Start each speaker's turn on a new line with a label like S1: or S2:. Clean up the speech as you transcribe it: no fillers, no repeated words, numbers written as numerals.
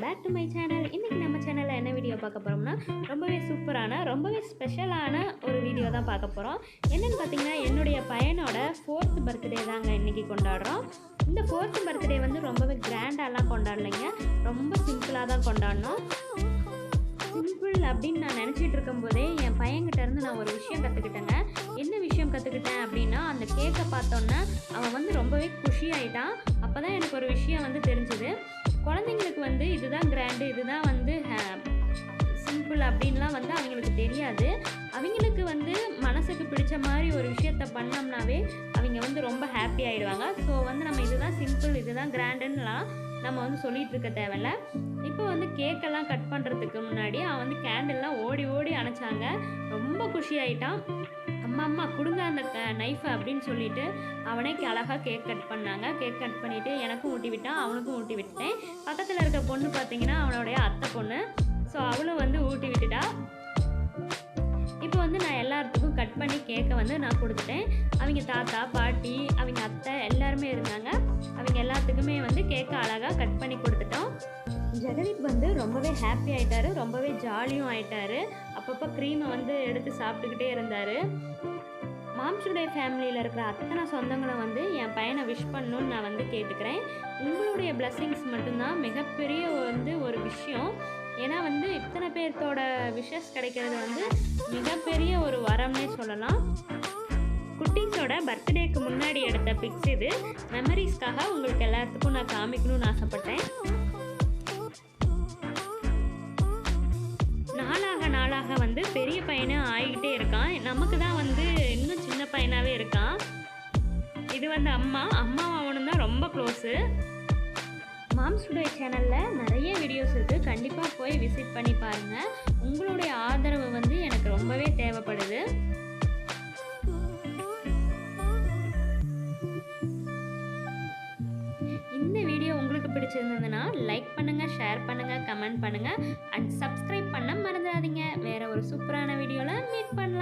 S1: Back to my channel. இன்றைக்கி நம்ம சேனலில் என்ன வீடியோ பார்க்க போகிறோம்னா ரொம்பவே சூப்பரான ரொம்பவே ஸ்பெஷலான ஒரு வீடியோ தான் பார்க்க போகிறோம். என்னென்னு பார்த்தீங்கன்னா என்னுடைய பையனோட 4th பர்த்டே தாங்க இன்றைக்கி கொண்டாடுறோம். இந்த 4th பர்த்டே வந்து ரொம்பவே கிராண்டாலாம் கொண்டாடலைங்க, ரொம்ப சிம்பிளாக தான் கொண்டாடினோம். சிம்பிள் அப்படின்னு நான் நினச்சிட்டு இருக்கும்போதே என் பையன்கிட்டேருந்து நான் ஒரு விஷயம் கற்றுக்கிட்டேங்க. என்ன விஷயம் கற்றுக்கிட்டேன் அப்படின்னா, அந்த கேக்கை பார்த்தோன்னே அவன் வந்து ரொம்பவே குஷியாயிட்டான். அப்போ தான் எனக்கு ஒரு விஷயம் வந்து தெரிஞ்சுது. குழந்தைங்களுக்கு வந்து இதுதான் கிராண்டு, இதுதான் வந்து சிம்பிள் அப்படின்லாம் வந்து அவங்களுக்கு தெரியாது. அவங்களுக்கு வந்து மனசுக்கு பிடிச்ச மாதிரி ஒரு விஷயத்த பண்ணோம்னாவே அவங்க வந்து ரொம்ப ஹாப்பி ஆகிடுவாங்க. ஸோ வந்து நம்ம இதுதான் சிம்பிள், இதுதான் கிராண்டுன்னெலாம் நம்ம வந்து சொல்லிகிட்டு இருக்க தேவையில்ல. இப்போ வந்து கேக்கெல்லாம் கட் பண்ணுறதுக்கு முன்னாடி அவன் வந்து கேண்டல்லாம் ஓடி ஓடி அணைச்சாங்க. ரொம்ப குஷி ஆகிட்டான். அம்மா கொடுங்க அந்த நைஃபை அப்படின்னு சொல்லிட்டு அவனே அழகாக கேக் கட் பண்ணாங்க. கேக் கட் பண்ணிவிட்டு எனக்கும் ஊட்டி விட்டான், அவனுக்கும் ஊட்டி விட்டேன். பக்கத்தில் இருக்க பொண்ணு பார்த்திங்கன்னா அவனுடைய அத்தை பொண்ணு. ஸோ அவளும் வந்து ஊட்டி விட்டுட்டா. இப்போ வந்து நான் எல்லாத்துக்கும் கட் பண்ணி கேக்கை வந்து நான் கொடுத்துட்டேன். அவங்க தாத்தா பாட்டி அவங்க அத்தை எல்லாருமே இருந்தாங்க. அவங்க எல்லாத்துக்குமே வந்து கேக்கை அழகாக கட் பண்ணி கொடுத்துட்டோம். ஜெகதீப் வந்து ரொம்பவே ஹாப்பி ஆகிட்டாரு, ரொம்பவே ஜாலியும் ஆகிட்டாரு. அப்பப்போ க்ரீமை வந்து எடுத்து சாப்பிட்டுக்கிட்டே இருந்தார். மாம்ஸுடைய ஃபேமிலியில் இருக்கிற அத்தனை சொந்தங்களும் வந்து என் பையனை விஷ் பண்ணணுன்னு நான் வந்து கேட்டுக்கிறேன். உங்களுடைய பிளெஸ்ஸிங்ஸ் மட்டும்தான் மிகப்பெரிய வந்து ஒரு விஷயம். ஏன்னா வந்து இத்தனை பேர்த்தோட விஷஸ் கிடைக்கிறது வந்து மிகப்பெரிய ஒரு வரம்னே சொல்லலாம். குட்டீஸோட பர்த்டேக்கு முன்னாடி எடுத்த பிக்ஸ் இது. மெமரிஸ்க்காக உங்களுக்கு எல்லாத்துக்கும் நான் காமிக்கணும்னு ஆசைப்பட்டேன். நாளாக வந்து பெரிய பையனாக ஆகிக்கிட்டே இருக்கான். நமக்கு தான் வந்து இன்னும் சின்ன பையனாகவே இருக்கான். இது வந்து அம்மாவும் அவனும் தான் ரொம்ப க்ளோஸு. மாம்ஸுடைய சேனலில் நிறைய வீடியோஸ் இருக்குது, கண்டிப்பாக போய் விசிட் பண்ணி பாருங்கள். உங்களுடைய ஆதரவு வந்து எனக்கு ரொம்பவே தேவைப்படுது. இந்த வீடியோ உங்களுக்கு பிடிச்சிருந்ததுன்னா லைக் பண்ணுங்கள், ஷேர் பண்ணுங்கள், கமெண்ட் பண்ணுங்கள் அண்ட் சப்ஸ்கிரைப் பண்ண மறந்துடாதீங்க. வேறு ஒரு சூப்பரான வீடியோவில் மீட் பண்ணலாம்.